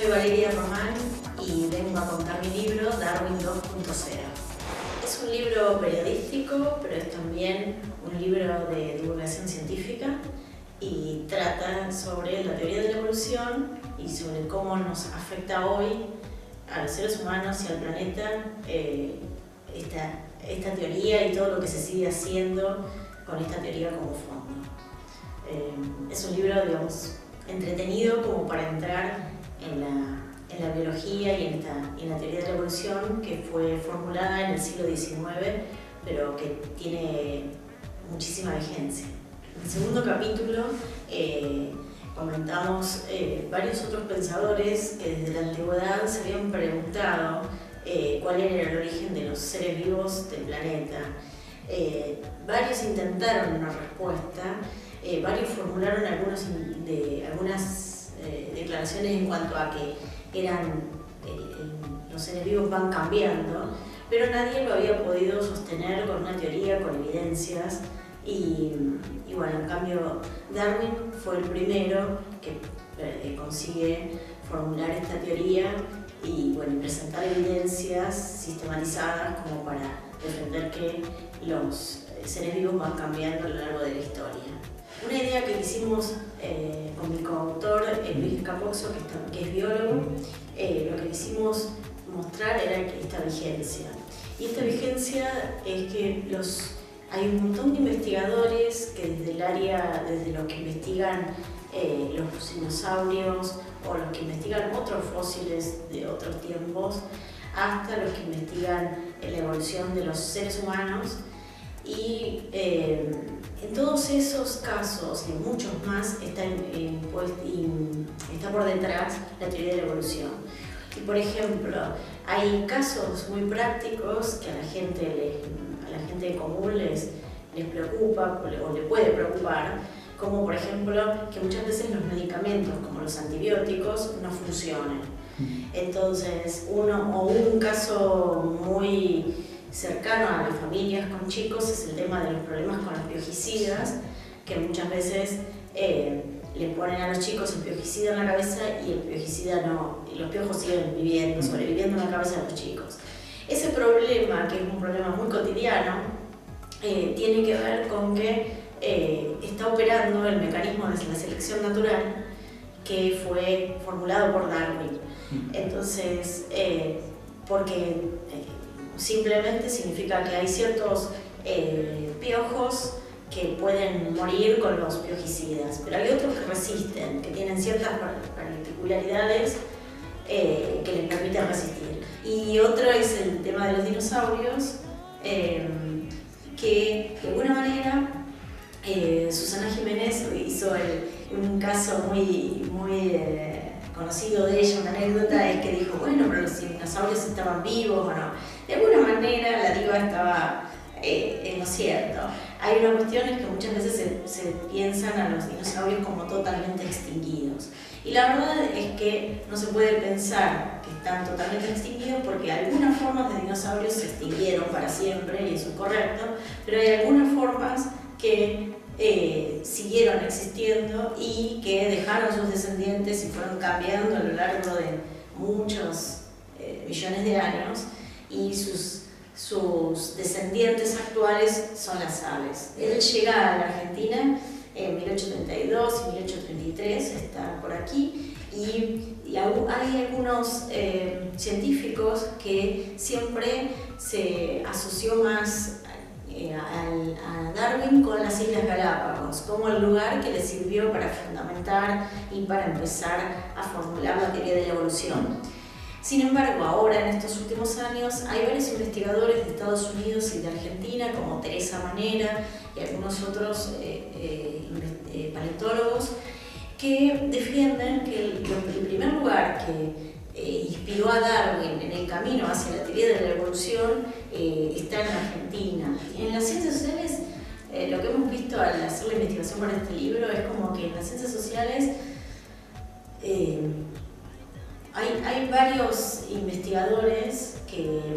Soy Valeria Román y vengo a contar mi libro Darwin 2.0. Es un libro periodístico, pero es también un libro de divulgación científica y trata sobre la teoría de la evolución y sobre cómo nos afecta hoy a los seres humanos y al planeta esta teoría y todo lo que se sigue haciendo con esta teoría como fondo. Es un libro, digamos, entretenido como para entrar en la biología y en la teoría de la evolución, que fue formulada en el siglo XIX, pero que tiene muchísima vigencia. En el segundo capítulo comentamos varios otros pensadores que desde la antigüedad se habían preguntado cuál era el origen de los seres vivos del planeta. Varios intentaron una respuesta, varios formularon algunas declaraciones en cuanto a que los seres vivos van cambiando, pero nadie lo había podido sostener con una teoría, con evidencias. Y bueno, en cambio Darwin fue el primero que consigue formular esta teoría y bueno, presentar evidencias sistematizadas como para defender que los seres vivos van cambiando a lo largo de la historia. Una idea que hicimos con mi coautor, Luis Capozzo, que es biólogo, lo que quisimos mostrar era esta vigencia. Y esta vigencia es que hay un montón de investigadores que desde los que investigan los dinosaurios o los que investigan otros fósiles de otros tiempos, hasta los que investigan la evolución de los seres humanos. Y en todos esos casos y muchos más está por detrás la teoría de la evolución. Y por ejemplo, hay casos muy prácticos que a la gente común les preocupa o le puede preocupar, como por ejemplo que muchas veces los medicamentos como los antibióticos no funcionan. Entonces un caso muy cercano a las familias con chicos es el tema de los problemas con los biogicidas, que muchas veces le ponen a los chicos el biogicida en la cabeza y el biogicida no, y los piojos siguen sobreviviendo en la cabeza de los chicos. Ese problema, que es un problema muy cotidiano, tiene que ver con que está operando el mecanismo de la selección natural que fue formulado por Darwin. Entonces, porque simplemente significa que hay ciertos piojos que pueden morir con los biogicidas, pero hay otros que resisten, que tienen ciertas particularidades que les permiten resistir. Y otro es el tema de los dinosaurios, que de alguna manera Susana Jiménez hizo un caso muy conocido de ella, una anécdota, es que dijo, bueno, pero los dinosaurios estaban vivos o no. De alguna manera la diva estaba en lo cierto. Hay una cuestión es que muchas veces se piensan a los dinosaurios como totalmente extinguidos. Y la verdad es que no se puede pensar que están totalmente extinguidos porque algunas formas de dinosaurios se extinguieron para siempre, y eso es correcto, pero hay algunas formas que siguieron existiendo y que dejaron sus descendientes y fueron cambiando a lo largo de muchos millones de años, y sus descendientes actuales son las aves. Él llega a la Argentina en 1832 y 1833, está por aquí, y hay algunos científicos que siempre se asoció más a Darwin con las Islas Galápagos, como el lugar que le sirvió para fundamentar y para empezar a formular la teoría de la evolución. Sin embargo, ahora en estos últimos años hay varios investigadores de Estados Unidos y de Argentina, como Teresa Manera y algunos otros paleontólogos, que defienden que el primer lugar que inspiró a Darwin en el camino hacia la teoría de la evolución está en Argentina. Y en las ciencias sociales, lo que hemos visto al hacer la investigación para este libro es como que en las ciencias sociales hay varios investigadores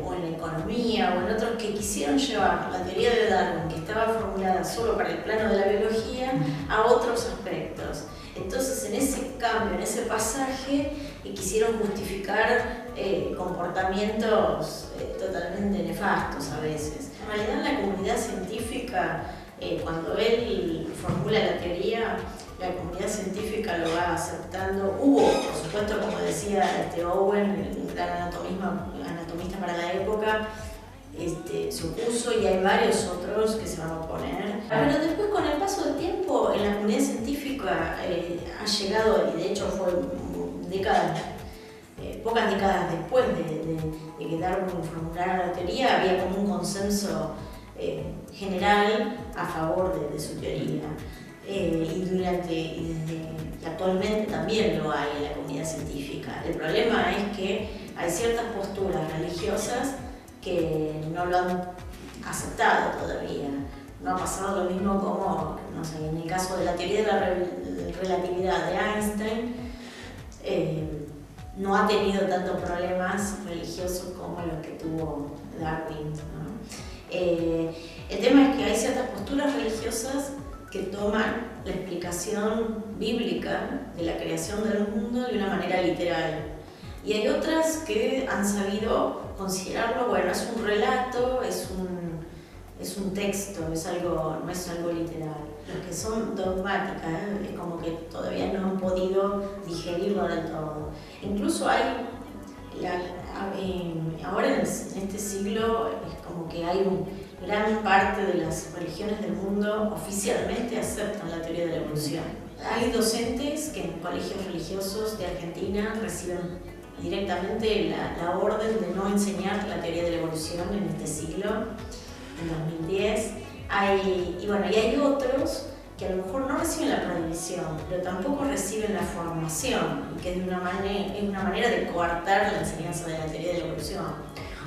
o en la economía o en otros que quisieron llevar la teoría de Darwin, que estaba formulada solo para el plano de la biología, a otros aspectos. Entonces, en ese cambio, en ese pasaje, quisieron justificar comportamientos totalmente nefastos a veces. En realidad, la comunidad científica, cuando él formula la teoría, la comunidad científica lo va aceptando. Hubo, por supuesto, como decía Owen, un gran anatomista para la época, se opuso, y hay varios otros que se van a oponer. Pero después, con el paso del tiempo, en la comunidad científica ha llegado, y de hecho fue pocas décadas después de que Darwin formulara la teoría, había como un consenso general a favor de su teoría. Y actualmente también lo hay en la comunidad científica. El problema es que hay ciertas posturas religiosas que no lo han aceptado todavía. No ha pasado lo mismo como, no sé, en el caso de la teoría de la relatividad de Einstein, no ha tenido tantos problemas religiosos como los que tuvo Darwin, ¿no? El tema es que hay ciertas posturas religiosas que toman la explicación bíblica de la creación del mundo de una manera literal. Y hay otras que han sabido considerarlo, bueno, es un relato, es un texto, no es algo literal. Los que son dogmáticas, es como que todavía no han podido digerirlo del todo. Incluso hay, ahora en este siglo, es como que hay gran parte de las religiones del mundo oficialmente aceptan la teoría de la evolución. Hay docentes que en colegios religiosos de Argentina reciben directamente la orden de no enseñar la teoría de la evolución en este siglo, en 2010. Y hay otros que a lo mejor no reciben la prohibición, pero tampoco reciben la formación, que es una manera de coartar la enseñanza de la teoría de la evolución.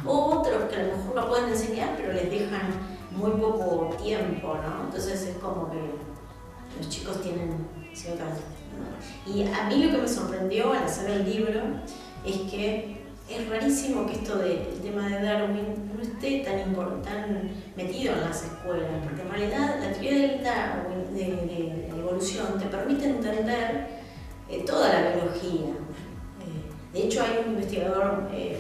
O otros que a lo mejor lo pueden enseñar, pero les dejan muy poco tiempo, ¿no? Entonces es como que los chicos tienen ciertas, ¿no? Y a mí lo que me sorprendió al hacer el libro es que es rarísimo que esto del tema de Darwin no esté tan metido en las escuelas, porque en realidad la teoría de Darwin, de la evolución, te permite entender toda la biología. De hecho, hay un investigador de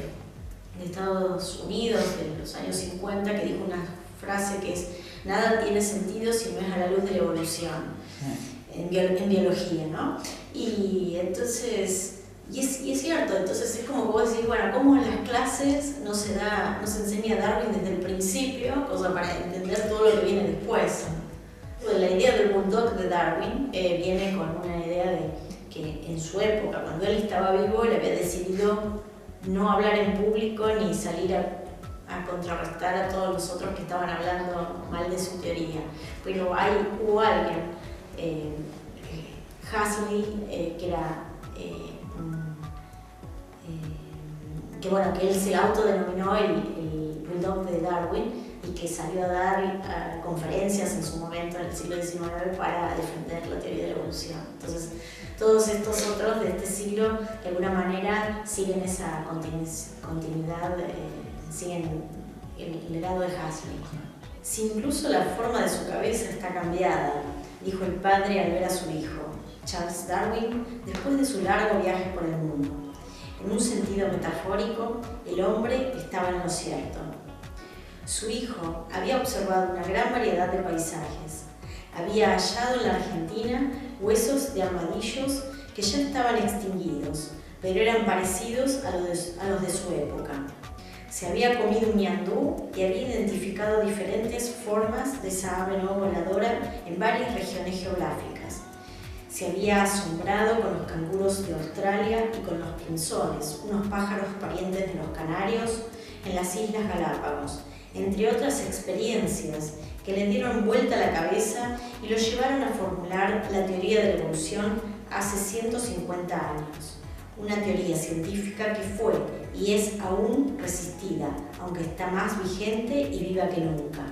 Estados Unidos de los años 50 que dijo una frase que es: nada tiene sentido si no es a la luz de la evolución, en biología, ¿no? Y entonces, y es cierto, entonces es como que vos decís, bueno, ¿cómo en las clases no se enseña Darwin desde el principio, cosa para entender todo lo que viene después? Pues la idea del bulldog de Darwin viene con una idea de que en su época, cuando él estaba vivo, él había decidido no hablar en público ni salir a contrarrestar a todos los otros que estaban hablando mal de su teoría. Pero hubo alguien, Huxley, que era que él se autodenominó el bulldog de Darwin, y que salió a dar conferencias en su momento en el siglo XIX para defender la teoría de la evolución. Entonces, todos estos otros de este siglo de alguna manera siguen esa continuidad, siguen el legado de Huxley. Si incluso la forma de su cabeza está cambiada, dijo el padre al ver a su hijo, Charles Darwin, después de su largo viaje por el mundo. En un sentido metafórico, el hombre estaba en lo cierto. Su hijo había observado una gran variedad de paisajes. Había hallado en la Argentina huesos de armadillos que ya estaban extinguidos, pero eran parecidos a los de su época. Se había comido un ñandú y había identificado diferentes formas de esa ave no voladora en varias regiones geográficas. Se había asombrado con los canguros de Australia y con los pinzones, unos pájaros parientes de los canarios en las Islas Galápagos, entre otras experiencias que le dieron vuelta a la cabeza y lo llevaron a formular la teoría de la evolución hace 150 años. Una teoría científica que fue y es aún resistida, aunque está más vigente y viva que nunca.